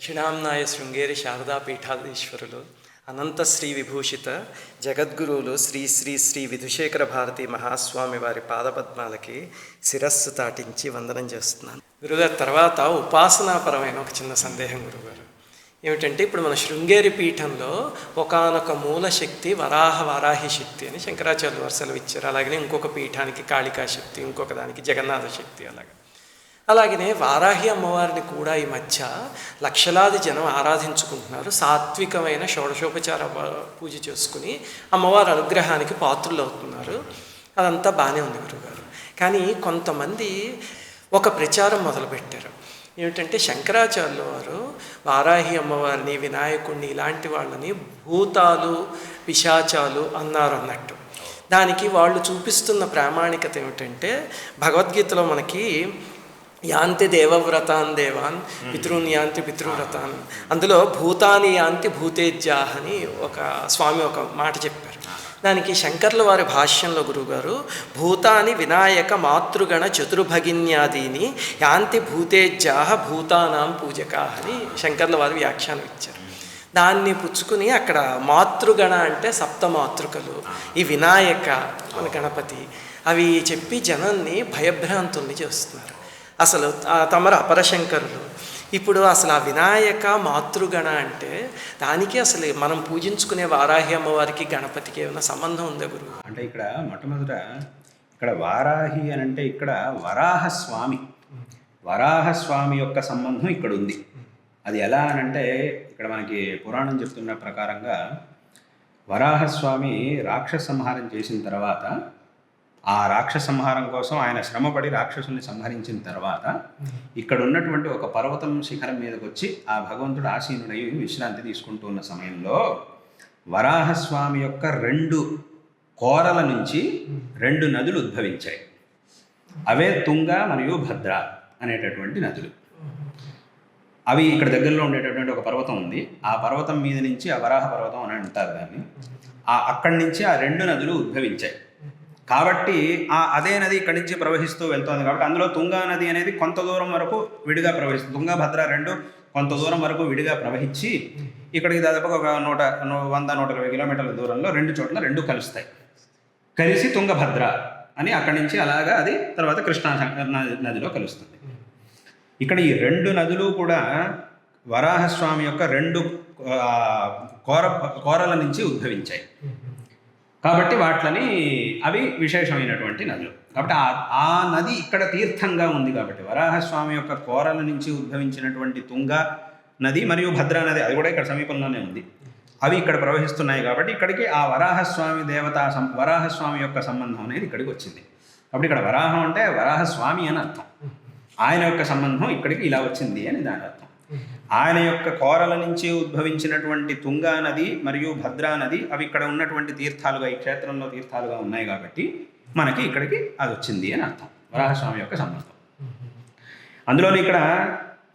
దక్షిణాంనాయ శృంగేరి శారదా పీఠాధీశ్వరులు అనంత శ్రీ విభూషిత జగద్గురువులు శ్రీ శ్రీ శ్రీ విధుశేఖర భారతి మహాస్వామి వారి పాదపద్మాలకి శిరస్సు తాటించి వందనం చేస్తున్నాను. గురుగారు, తర్వాత ఉపాసనాపరమైన ఒక చిన్న సందేహం గురుగారు. ఏమిటంటే, ఇప్పుడు మన శృంగేరి పీఠంలో ఒకానొక మూల శక్తి వారాహి శక్తి అని శంకరాచార్యులు వరుసలు ఇచ్చారు. అలాగనే ఇంకొక పీఠానికి కాళికా శక్తి, ఇంకొక దానికి జగన్నాథ శక్తి. అలాగనే వారాహి అమ్మవారిని కూడా ఈ మధ్య లక్షలాది జనం ఆరాధించుకుంటున్నారు. సాత్వికమైన షోడశోపచార పూజ చేసుకుని అమ్మవారి అనుగ్రహానికి పాత్రులు అవుతున్నారు. అదంతా బాగానే ఉంది గురుగారు. కానీ కొంతమంది ఒక ప్రచారం మొదలుపెట్టారు. ఏమిటంటే, శంకరాచార్యుల వారు వారాహి అమ్మవారిని, వినాయకుడిని, ఇలాంటి వాళ్ళని భూతాలు, పిశాచాలు అన్నారు అన్నట్టు. దానికి వాళ్ళు చూపిస్తున్న ప్రామాణికత ఏమిటంటే, భగవద్గీతలో మనకి యాంతి దేవవ్రతాన్ దేవాన్ పితృన్ యాంతి పితృవ్రతాన్, అందులో భూతాని యాంతి భూతేజ్యాహ అని ఒక స్వామి ఒక మాట చెప్పారు. దానికి శంకర్ల వారి భాష్యంలో గురువుగారు భూతాని వినాయక మాతృగణ చతుర్భగిన్యాదీని యాంతి భూతేజ్యాహ భూతానాం పూజకా అని శంకర్ల వారి వ్యాఖ్యానం ఇచ్చారు. దాన్ని పుచ్చుకుని అక్కడ మాతృగణ అంటే సప్తమాతృకలు, ఈ వినాయక మన గణపతి, అవి చెప్పి జనాన్ని భయభ్రాంతుల్ని చేస్తున్నారు. అసలు తమరు అపరశంకరులు. ఇప్పుడు అసలు ఆ వినాయక మాతృగణ అంటే దానికి అసలు మనం పూజించుకునే వారాహి అమ్మవారికి గణపతికి ఏమైనా సంబంధం ఉందా గురువు? అంటే ఇక్కడ మొట్టమొదట ఇక్కడ వారాహి అని అంటే ఇక్కడ వరాహస్వామి యొక్క సంబంధం ఇక్కడ ఉంది. అది ఎలా అనంటే, ఇక్కడ మనకి పురాణం చెప్తున్న ప్రకారంగా వరాహస్వామి రాక్షస సంహారం చేసిన తర్వాత, ఆ రాక్షస సంహారం కోసం ఆయన శ్రమపడి రాక్షసుల్ని సంహరించిన తర్వాత ఇక్కడ ఉన్నటువంటి ఒక పర్వతం శిఖరం మీదకి వచ్చి ఆ భగవంతుడు ఆసీనుడై విశ్రాంతి తీసుకుంటూ ఉన్న సమయంలో వరాహస్వామి యొక్క 2 కోరల నుంచి 2 నదులు ఉద్భవించాయి. అవే తుంగ మరియు భద్ర అనేటటువంటి నదులు. అవి ఇక్కడ దగ్గరలో ఉండేటటువంటి ఒక పర్వతం ఉంది. ఆ పర్వతం మీద నుంచి ఆ వరాహ పర్వతం అని అంటారు దాన్ని. అక్కడి నుంచి ఆ 2 నదులు ఉద్భవించాయి. కాబట్టి అదే నది ఇక్కడి నుంచి ప్రవహిస్తూ వెళ్తుంది. కాబట్టి అందులో తుంగా నది అనేది కొంత దూరం వరకు విడిగా ప్రవహిస్తుంది. తుంగ భద్ర 2 కొంత దూరం వరకు విడిగా ప్రవహించి ఇక్కడికి దాదాపుగా ఒక 100-120 కిలోమీటర్ల దూరంలో 2 చోట్ల 2 కలుస్తాయి. కలిసి తుంగభద్ర అని అక్కడి నుంచి అలాగా అది తర్వాత కృష్ణా నదిలో కలుస్తుంది. ఇక్కడ ఈ 2 నదులు కూడా వరాహస్వామి యొక్క 2 కోరల నుంచి ఉద్భవించాయి. కాబట్టి వాటిని అవి విశేషమైనటువంటి నదులు. కాబట్టి ఆ నది ఇక్కడ తీర్థంగా ఉంది. కాబట్టి వరాహస్వామి యొక్క కోరల నుంచి ఉద్భవించినటువంటి తుంగ నది మరియు భద్రా నది, అది కూడా ఇక్కడ సమీపంలోనే ఉంది. అవి ఇక్కడ ప్రవహిస్తున్నాయి. కాబట్టి ఇక్కడికి ఆ వరాహస్వామి యొక్క సంబంధం అనేది ఇక్కడికి వచ్చింది. కాబట్టి ఇక్కడ వరాహం అంటే వరాహస్వామి అని అర్థం. ఆయన యొక్క సంబంధం ఇక్కడికి ఇలా వచ్చింది అని దాని అర్థం. ఆయన యొక్క కోరల నుంచి ఉద్భవించినటువంటి తుంగా నది మరియు భద్రా నది అవి ఇక్కడ ఉన్నటువంటి తీర్థాలుగా, ఈ క్షేత్రంలో తీర్థాలుగా ఉన్నాయి. కాబట్టి మనకి ఇక్కడికి అది వచ్చింది అని అర్థం, వరాహస్వామి యొక్క సంబంధం. అందులోని ఇక్కడ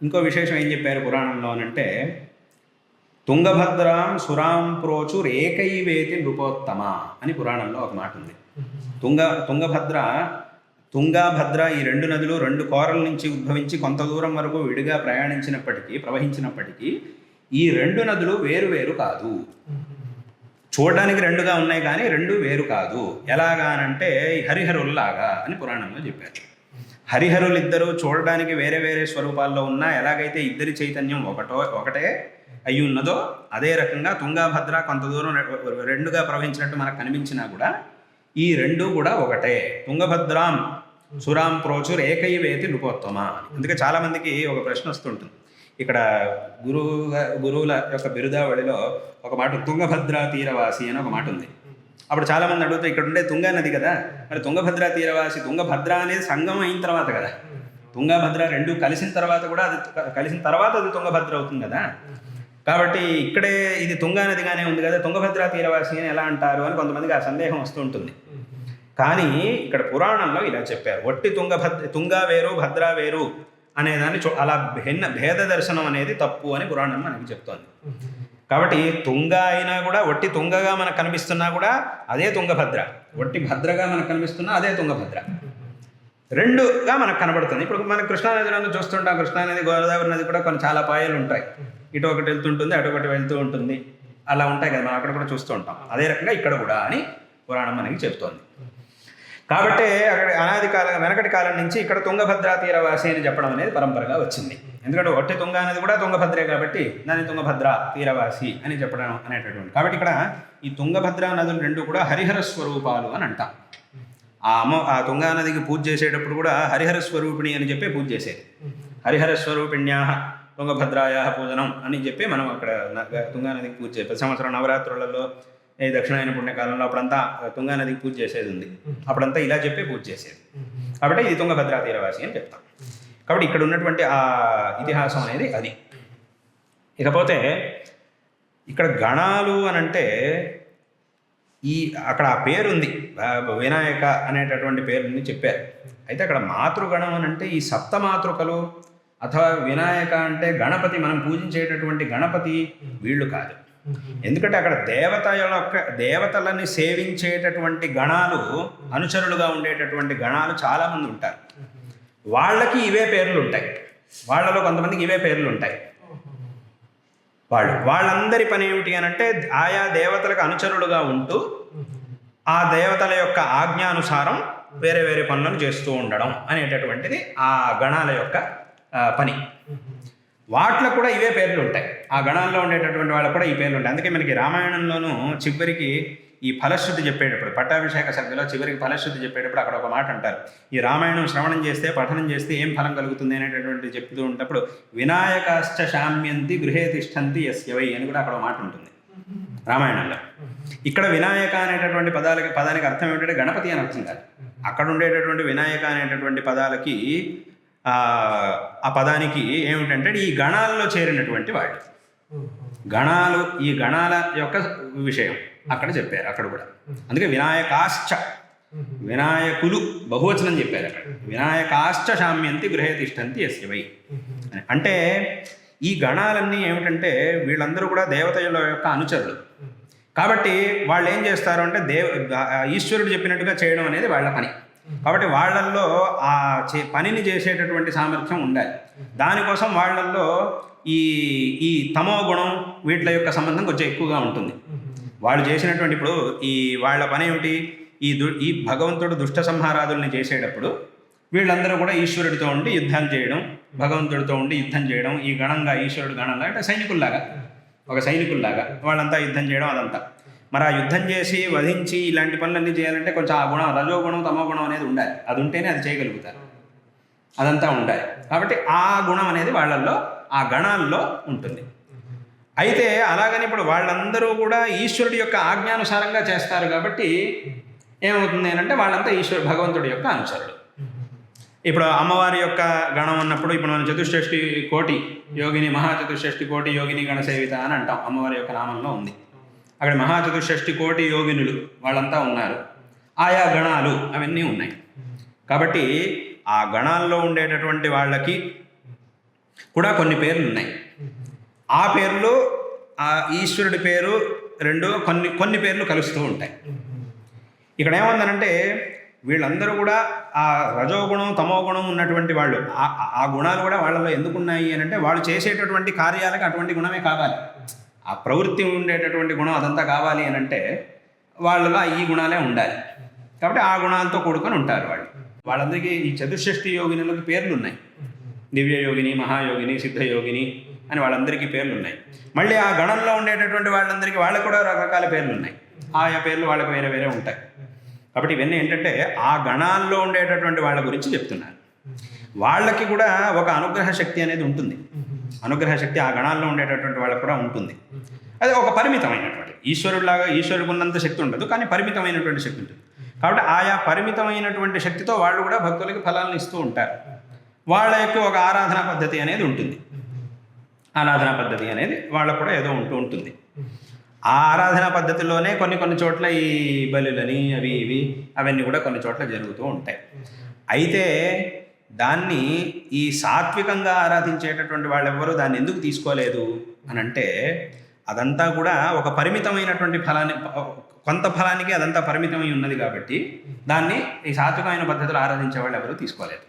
ఇంకో విశేషం ఏం చెప్పారు పురాణంలో అనంటే, తుంగభద్రాం సురాం ప్రోచుర్ ఏకైవేతి నృపోత్తమ అని పురాణంలో ఒక మాట ఉంది. తుంగాభద్ర ఈ 2 నదులు 2 కోరల నుంచి ఉద్భవించి కొంత దూరం వరకు విడిగా ప్రవహించినప్పటికీ ఈ 2 నదులు వేరు కాదు. చూడడానికి 2గా ఉన్నాయి కానీ 2 వేరు కాదు. ఎలాగానంటే హరిహరుల్లాగా అని పురాణంలో చెప్పారు. హరిహరులిద్దరూ చూడడానికి వేరే వేరే స్వరూపాల్లో ఉన్నా ఎలాగైతే ఇద్దరి చైతన్యం ఒకటే అయి ఉన్నదో, అదే రకంగా తుంగాభద్ర కొంత దూరం 2గా ప్రవహించినట్టు మనకు కనిపించినా కూడా ఈ 2 కూడా ఒకటే. తుంగభద్రాం సురాం ప్రోచుర్ ఏకైవేతి నృపోత్తమ. అందుకే చాలామందికి ఒక ప్రశ్న వస్తుంటుంది. ఇక్కడ గురువుల యొక్క బిరుదావళిలో ఒక మాట తుంగభద్రా తీరవాసి అని ఒక మాట ఉంది. అప్పుడు చాలామంది అడుగుతారు, ఇక్కడ ఉండే తుంగా నది కదా, మరి తుంగభద్రా తీరవాసి, తుంగభద్ర అనేది సంగమం అయిన తర్వాత కదా, తుంగభద్ర 2 కలిసిన తర్వాత కూడా అది తుంగభద్ర అవుతుంది కదా. కాబట్టి ఇక్కడే ఇది తుంగా నదిగానే ఉంది కదా, తుంగభద్రా తీరవాసి అని ఎలా అంటారు అని కొంతమందికి ఆ సందేహం వస్తూ ఉంటుంది. కానీ ఇక్కడ పురాణంలో ఇలా చెప్పారు, ఒట్టి తుంగా వేరు భద్రా వేరు అనేదాన్ని అలా భేద దర్శనం అనేది తప్పు అని పురాణం మనకి చెప్తోంది. కాబట్టి తుంగా అయినా కూడా, ఒట్టి తుంగగా మనకు కనిపిస్తున్నా కూడా అదే తుంగభద్ర, ఒట్టి భద్రగా మనకు కనిపిస్తున్నా అదే తుంగభద్ర. 2గా మనకు కనబడుతుంది. ఇప్పుడు మనం కృష్ణానదిలో చూస్తుంటాం, కృష్ణానది గోదావరి నది కూడా కొన్ని చాలా పాయలు ఉంటాయి. ఇటు ఒకటి వెళ్తుంటుంది, అటు ఒకటి వెళ్తూ ఉంటుంది, అలా ఉంటాయి కదా, మనం అక్కడ కూడా చూస్తూ ఉంటాం. అదే రకంగా ఇక్కడ కూడా అని పురాణం మనకి చెప్తోంది. కాబట్టి అక్కడ అనాది కాలం, వెనకటి కాలం నుంచి ఇక్కడ తుంగభద్రా తీరవాసి అని చెప్పడం అనేది పరంపరగా వచ్చింది. ఎందుకంటే ఒట్టి తుంగ అనేది కూడా తుంగభద్రే కాబట్టి దాన్ని తుంగభద్ర తీరవాసి అని చెప్పడం అనేటటువంటి. కాబట్టి ఇక్కడ ఈ తుంగభద్రా నదులు రెండు కూడా హరిహర స్వరూపాలు అని అంటాం. ఆ తుంగా నదికి పూజ చేసేటప్పుడు కూడా హరిహర స్వరూపిణి అని చెప్పి పూజ చేసేది. హరిహర స్వరూపిణ్యా తుంగభద్రాయా పూజనం అని చెప్పి మనం అక్కడ తుంగా నదికి పూజ చేయాలి. ప్రతి సంవత్సరం నవరాత్రులలో ఈ దక్షిణాయన పుణ్యకాలంలో అప్పుడంతా తుంగా నదికి పూజ చేసేది ఉంది. అప్పుడంతా ఇలా చెప్పి పూజ చేసేది. కాబట్టి ఇది తుంగభద్రా తీరవాసి అని చెప్తాం. కాబట్టి ఇక్కడ ఉన్నటువంటి ఆ ఇతిహాసం అనేది అది. ఇకపోతే ఇక్కడ గణాలు అనంటే అక్కడ ఆ పేరుంది, వినాయక అనేటటువంటి పేరుని చెప్పారు. అయితే అక్కడ మాతృగణం అని అంటే ఈ సప్తమాతృకలు అథవా వినాయక అంటే గణపతి, మనం పూజించేటటువంటి గణపతి వీళ్ళు కాదు. ఎందుకంటే అక్కడ దేవతలని సేవించేటటువంటి గణాలు, అనుచరులుగా ఉండేటటువంటి గణాలు చాలామంది ఉంటారు. వాళ్ళకి ఇవే పేర్లు ఉంటాయి, వాళ్ళలో కొంతమందికి ఇవే పేర్లు ఉంటాయి. వాళ్ళందరి పని ఏమిటి అని అంటే ఆయా దేవతలకు అనుచరులుగా ఉంటూ ఆ దేవతల యొక్క ఆజ్ఞానుసారం వేరే వేరే పనులను చేస్తూ ఉండడం అనేటటువంటిది ఆ గణాల యొక్క పని. వాటిలో కూడా ఇవే పేర్లు ఉంటాయి, ఆ గణాల్లో ఉండేటటువంటి వాళ్ళకు కూడా ఈ పేర్లు ఉంటాయి. అందుకే మనకి రామాయణంలోనూ చివరికి ఈ ఫలశ్రుతి చెప్పేటప్పుడు, పట్టాభిషేక సర్గలో చివరికి ఫలశ్రుతి చెప్పేటప్పుడు అక్కడ ఒక మాట అంటారు, ఈ రామాయణం శ్రవణం చేస్తే, పఠనం చేస్తే ఏం ఫలం కలుగుతుంది అనేటటువంటి చెప్తూ ఉన్నప్పుడు వినాయకాశ్చ శామ్యంతి గృహే తిష్టంతి యస్యవై అని కూడా అక్కడ ఒక మాట ఉంటుంది రామాయణంలో. ఇక్కడ వినాయక అనేటటువంటి పదానికి అర్థం ఏమిటంటే గణపతి అని అర్థం కాదు. అక్కడ ఉండేటటువంటి వినాయక అనేటటువంటి పదాలకి ఆ పదానికి ఏమిటంటే ఈ గణాల్లో చేరినటువంటి వాళ్ళు, గణాలు, ఈ గణాల యొక్క విషయం అక్కడ చెప్పారు. అక్కడ కూడా అందుకే వినాయకాశ్చ, వినాయకులు బహువచనం చెప్పారు అక్కడ. వినాయకాశ్చ శామ్యంతి గృహే తిష్టంతి యస్యవై అంటే ఈ గణాలన్నీ ఏమిటంటే వీళ్ళందరూ కూడా దేవతల యొక్క అనుచరులు. కాబట్టి వాళ్ళు ఏం చేస్తారు అంటే ఈశ్వరుడు చెప్పినట్టుగా చేయడం అనేది వాళ్ళ పని. కాబట్టి వాళ్ళల్లో ఆ పనిని చేసేటటువంటి సామర్థ్యం ఉండాలి. దానికోసం వాళ్ళల్లో ఈ తమో గుణం వీటి యొక్క సంబంధం కొంచెం ఎక్కువగా ఉంటుంది. వాళ్ళు చేసినటువంటి ఇప్పుడు వాళ్ళ పని ఏమిటి, ఈ భగవంతుడు దుష్ట సంహారాదుల్ని చేసేటప్పుడు వీళ్ళందరూ కూడా ఈశ్వరుడితో ఉండి యుద్ధాలు చేయడం, భగవంతుడితో ఉండి యుద్ధం చేయడం, ఈ గణంగా ఈశ్వరుడు గణంగా అంటే సైనికుల్లాగా, ఒక సైనికుల్లాగా వాళ్ళంతా యుద్ధం చేయడం అదంతా. మరి ఆ యుద్ధం చేసి వధించి ఇలాంటి పనులన్నీ చేయాలంటే కొంచెం ఆ గుణం, రజోగుణం తమో గుణం అనేది ఉండాలి. అది ఉంటేనే అది చేయగలుగుతారు, అదంతా ఉండాలి. కాబట్టి ఆ గుణం అనేది వాళ్ళల్లో, ఆ గణాల్లో ఉంటుంది. అయితే అలాగని ఇప్పుడు వాళ్ళందరూ కూడా ఈశ్వరుడి యొక్క ఆజ్ఞానుసారంగా చేస్తారు. కాబట్టి ఏమవుతుంది అంటే వాళ్ళంతా భగవంతుడి యొక్క అనుచరుడు. ఇప్పుడు అమ్మవారి యొక్క గణం అన్నప్పుడు ఇప్పుడు మనం చతుష్షష్ఠి కోటి యోగిని, మహాచతుష్షష్ఠి కోటి యోగిని గణసేవిత అని అంటాం. అమ్మవారి యొక్క నామంలో ఉంది. అక్కడ మహాచతుష్షష్ఠి కోటి యోగినులు వాళ్ళంతా ఉన్నారు, ఆయా గణాలు అవన్నీ ఉన్నాయి. కాబట్టి ఆ గణాల్లో ఉండేటటువంటి వాళ్ళకి కూడా కొన్ని పేర్లు ఉన్నాయి. ఆ పేర్లు ఆ ఈశ్వరుడి పేరు రెండు కొన్ని పేర్లు కలుస్తూ ఉంటాయి. ఇక్కడ ఏముందనంటే వీళ్ళందరూ కూడా ఆ రజోగుణం తమో గుణం ఉన్నటువంటి వాళ్ళు, ఆ గుణాలు కూడా వాళ్ళలో ఎందుకున్నాయి అని అంటే వాళ్ళు చేసేటటువంటి కార్యాలకు అటువంటి గుణమే కావాలి. ఆ ప్రవృత్తి ఉండేటటువంటి గుణం అదంతా కావాలి అని అంటే వాళ్ళలో ఈ గుణాలే ఉండాలి. కాబట్టి ఆ గుణాలతో కూడుకొని ఉంటారు వాళ్ళందరికీ. ఈ చతుష్షష్ఠి యోగినులకు పేర్లు ఉన్నాయి, దివ్యయోగిని, మహాయోగిని, సిద్ధయోగిని అని వాళ్ళందరికీ పేర్లు ఉన్నాయి. మళ్ళీ ఆ గణంలో ఉండేటటువంటి వాళ్ళందరికీ వాళ్ళకు కూడా రకరకాల పేర్లు ఉన్నాయి. ఆయా పేర్లు వాళ్ళకు వేరే వేరే ఉంటాయి. కాబట్టి ఇవన్నీ ఏంటంటే ఆ గణాల్లో ఉండేటటువంటి వాళ్ళ గురించి చెప్తున్నారు. వాళ్ళకి కూడా ఒక అనుగ్రహ శక్తి అనేది ఉంటుంది. అనుగ్రహ శక్తి ఆ గణాల్లో ఉండేటటువంటి వాళ్ళకు కూడా ఉంటుంది. అది ఒక పరిమితమైనటువంటి, ఈశ్వరుడికి ఉన్నంత శక్తి ఉండదు, కానీ పరిమితమైనటువంటి శక్తి ఉంటుంది. కాబట్టి ఆయా పరిమితమైనటువంటి శక్తితో వాళ్ళు కూడా భక్తులకి ఫలాలను ఇస్తూ ఉంటారు. వాళ్ళ యొక్క ఒక ఆరాధనా పద్ధతి అనేది ఉంటుంది. ఆరాధనా పద్ధతి అనేది వాళ్ళకు కూడా ఏదో ఉంటుంది. ఆ ఆరాధనా పద్ధతిలోనే కొన్ని చోట్ల ఈ బలులని అవి ఇవి అవన్నీ కూడా కొన్ని చోట్ల జరుగుతూ ఉంటాయి. అయితే దాన్ని ఈ సాత్వికంగా ఆరాధించేటటువంటి వాళ్ళెవ్వరూ దాన్ని ఎందుకు తీసుకోలేదు అని అంటే అదంతా కూడా ఒక పరిమితమైనటువంటి ఫలాన్ని, కొంత ఫలానికి అదంతా పరిమితమై ఉన్నది. కాబట్టి దాన్ని ఈ సాత్వికమైన పద్ధతిలో ఆరాధించే వాళ్ళు ఎవరు తీసుకోలేదు.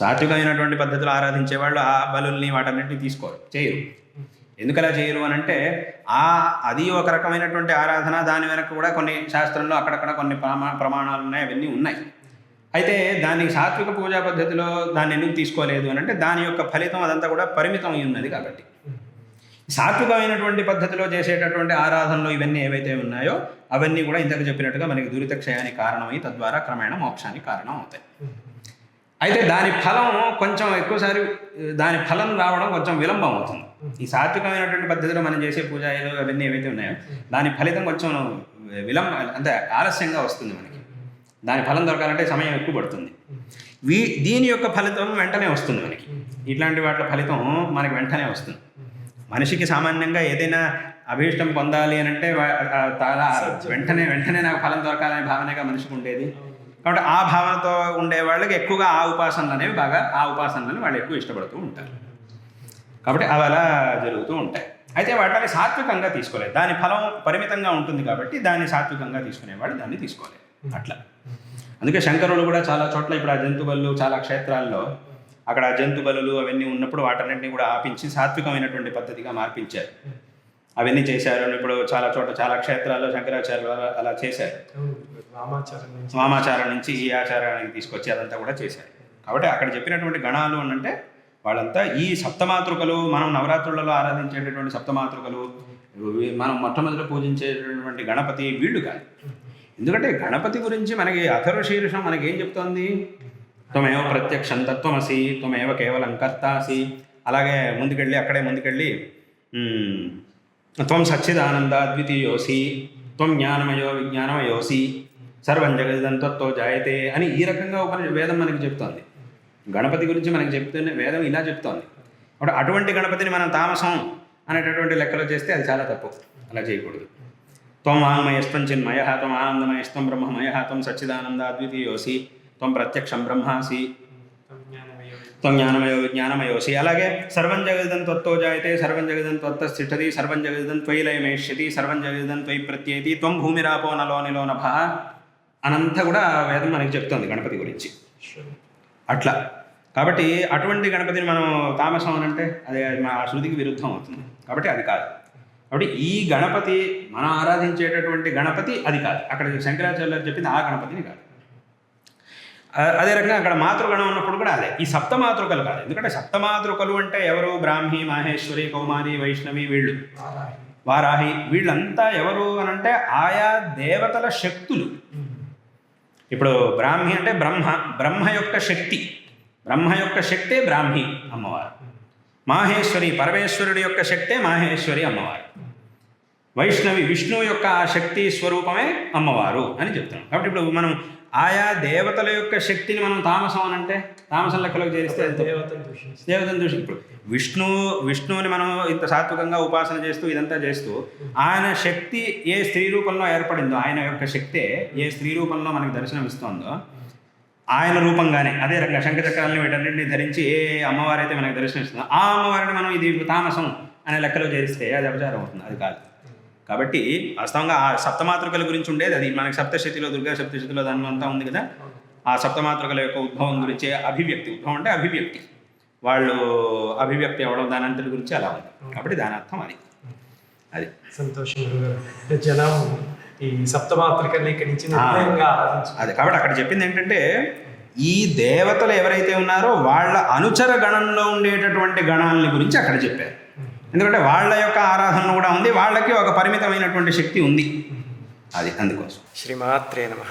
సాత్వికమైనటువంటి పద్ధతిలో ఆరాధించే వాళ్ళు ఆ బలుల్ని వాటన్నిటిని తీసుకోరు, చేయరు. ఎందుకు అలా చేయరు అని అంటే అది ఒక రకమైనటువంటి ఆరాధన, దాని వెనక కూడా కొన్ని శాస్త్రంలో అక్కడక్కడ కొన్ని ప్రమాణాలు ఉన్నాయి, అవన్నీ ఉన్నాయి. అయితే దాన్ని సాత్విక పూజా పద్ధతిలో దాన్ని ఎందుకు తీసుకోలేదు అని అంటే దాని యొక్క ఫలితం అదంతా కూడా పరిమితం అయి ఉన్నది కాబట్టి. సాత్వికమైనటువంటి పద్ధతిలో చేసేటటువంటి ఆరాధనలు ఇవన్నీ ఏవైతే ఉన్నాయో అవన్నీ కూడా ఇంతకు చెప్పినట్టుగా మనకి దురిత క్షయానికి కారణమై తద్వారా క్రమేణ మోక్షానికి కారణం అవుతాయి. అయితే దాని ఫలం కొంచెం ఎక్కువసారి దాని ఫలం రావడం కొంచెం విలంబం అవుతుంది. ఈ సాత్వికమైనటువంటి పద్ధతిలో మనం చేసే పూజలు అవన్నీ ఏవైతే ఉన్నాయో దాని ఫలితం కొంచెం అంటే ఆలస్యంగా వస్తుంది మనకి. దాని ఫలం దొరకాలంటే సమయం ఎక్కువ పడుతుంది. దీని యొక్క ఫలితం వెంటనే వస్తుంది మనకి. ఇట్లాంటి వాటి ఫలితం మనకి వెంటనే వస్తుంది. మనిషికి సామాన్యంగా ఏదైనా అభీష్టం పొందాలి అని అంటే వెంటనే నాకు ఫలం దొరకాలనే భావనగా మనిషికి ఉండేది. కాబట్టి ఆ భావనతో ఉండే వాళ్ళకి ఎక్కువగా ఆ ఉపాసనలు అనేవి ఆ ఉపాసనలను వాళ్ళు ఎక్కువ ఇష్టపడుతూ ఉంటారు. కాబట్టి అవి అలా జరుగుతూ ఉంటాయి. అయితే వాటిని సాత్వికంగా తీసుకోలేదు. దాని ఫలం పరిమితంగా ఉంటుంది కాబట్టి దాన్ని సాత్వికంగా తీసుకునేవాళ్ళు దాన్ని తీసుకోలేదు. అట్లా అందుకే శంకరులు కూడా చాలా చోట్ల ఇప్పుడు ఆ జంతు బలులు చాలా క్షేత్రాల్లో అక్కడ జంతు బలులు అవన్నీ ఉన్నప్పుడు వాటన్నింటినీ కూడా ఆపించి సాత్వికమైనటువంటి పద్ధతిగా మార్పించారు. అవన్నీ చేశారు. ఇప్పుడు చాలా చోట్ల చాలా క్షేత్రాల్లో శంకరాచార్యులు అలా చేశారు. వామాచారం నుంచి ఈ ఆచారానికి తీసుకొచ్చి అదంతా కూడా చేశారు. కాబట్టి అక్కడ చెప్పినటువంటి గణాలు అంటే వాళ్ళంతా ఈ సప్తమాతృకలు, మనం నవరాత్రులలో ఆరాధించేటటువంటి సప్తమాతృకలు, మనం మొట్టమొదటి పూజించేటటువంటి గణపతి వీళ్ళు కాదు. ఎందుకంటే గణపతి గురించి మనకి అథర్వ శీర్షం మనకి ఏం చెప్తోంది? త్వమేవ ప్రత్యక్షం తత్వమసి, త్వమేవ కేవలం కర్తాసి. అలాగే అక్కడే ముందుకెళ్ళి త్వం సచ్చిదానంద అద్వితీయోసి, త్వం జ్ఞానమయో విజ్ఞానమయోసి, సర్వం జగదిదం త్వత్తో జాయతే అని ఈ రకంగా వేదం మనకి చెప్తోంది. గణపతి గురించి మనకి చెప్తూనే వేదం ఇలా చెప్తోంది. కాబట్టి అటువంటి గణపతిని మనం తామసం అనేటటువంటి లెక్కలో చేస్తే అది చాలా తప్పు. అలా చేయకూడదు. త్వం వాంగ్మయస్త్వం చిన్మయ, త్వం ఆనందమయస్త్వం బ్రహ్మమయ, త్వం సచ్చిదానంద అద్వితీయోసి, త్వం ప్రత్యక్షం బ్రహ్మాసి, త్వం జ్ఞానమయో విజ్ఞానమయోసి. అలాగే సర్వం జగదిదం త్వత్తో జాయతే, సర్వం జగదిదం త్వత్తస్థిష్టతి, సర్వం జగదిదం త్వయి లయమేష్యతి, సర్వం జగదిదం త్వయి ప్రత్యేతి, త్వం భూమిరాపో నలో నిలో నభ అనంతా కూడా వేదం మనకి చెప్తోంది గణపతి గురించి. అట్లా కాబట్టి అటువంటి గణపతిని మనం తామసం అని అంటే అది మన శృతికి విరుద్ధం అవుతుంది. కాబట్టి అది కాదు. కాబట్టి ఈ గణపతి మనం ఆరాధించేటటువంటి గణపతి అది కాదు. అక్కడ శంకరాచార్యులు చెప్పింది ఆ గణపతిని కాదు. అదే రకంగా అక్కడ మాతృగణం ఉన్నప్పుడు కూడా అదే. ఈ సప్తమాతృకలు కాదు. ఎందుకంటే సప్తమాతృకలు అంటే ఎవరు? బ్రాహ్మి, మాహేశ్వరి, కౌమారి, వైష్ణవి, వీళ్ళు వారాహి, వీళ్ళంతా ఎవరు అని అంటే ఆయా దేవతల శక్తులు. ఇప్పుడు బ్రాహ్మి అంటే బ్రహ్మ యొక్క శక్తి, బ్రహ్మ యొక్క శక్తే బ్రాహ్మి అమ్మవారు. మాహేశ్వరి పరమేశ్వరుడి యొక్క శక్తే మాహేశ్వరి అమ్మవారు. వైష్ణవి విష్ణువు యొక్క ఆ శక్తి స్వరూపమే అమ్మవారు అని చెప్తున్నాం. కాబట్టి ఇప్పుడు మనం ఆయా దేవతల యొక్క శక్తిని మనం తామసం అని అంటే తామసం లెక్కలోకి చేరిస్తే దేవతను దూషి. ఇప్పుడు విష్ణువుని మనం ఇంత సాత్వికంగా ఉపాసన చేస్తూ ఇదంతా చేస్తూ ఆయన శక్తి ఏ స్త్రీ రూపంలో ఏర్పడిందో, ఆయన యొక్క శక్తే ఏ స్త్రీ రూపంలో మనకి దర్శనం ఇస్తుందో ఆయన రూపంగానే అదే రకంగా శంఖచక్రాలని వీటన్నింటినీ ధరించి ఏ అమ్మవారైతే మనకి దర్శనం ఇస్తుందో ఆ అమ్మవారిని మనం ఇది తామసం అనే లెక్కలో చేరిస్తే అది అపచారం అవుతుంది. అది కాదు. కాబట్టి వాస్తవంగా ఆ సప్తమాతృకల గురించి ఉండేది అది. మనకి సప్తశతిలో దుర్గా సప్తశతిలో దాని అంతా ఉంది కదా. ఆ సప్తమాతృకల యొక్క ఉద్భవం గురించి అభివ్యక్తి, ఉద్భవం అంటే అభివ్యక్తి, వాళ్ళు అభివ్యక్తి అవ్వడం దాని అంతటి గురించి అలా ఉంది. కాబట్టి దాని అర్థం అది సంతోషం జనం ఈ సప్తమాతృకల్ని ఇక్కడి నుంచి అదే. కాబట్టి అక్కడ చెప్పింది ఏంటంటే ఈ దేవతలు ఎవరైతే ఉన్నారో వాళ్ళ అనుచర గణంలో ఉండేటటువంటి గణాలని గురించి అక్కడ చెప్పారు. ఎందుకంటే వాళ్ళ యొక్క ఆరాధన కూడా ఉంది, వాళ్ళకి ఒక పరిమితమైనటువంటి శక్తి ఉంది. అది అందుకోసం. శ్రీమాత్రే నమః.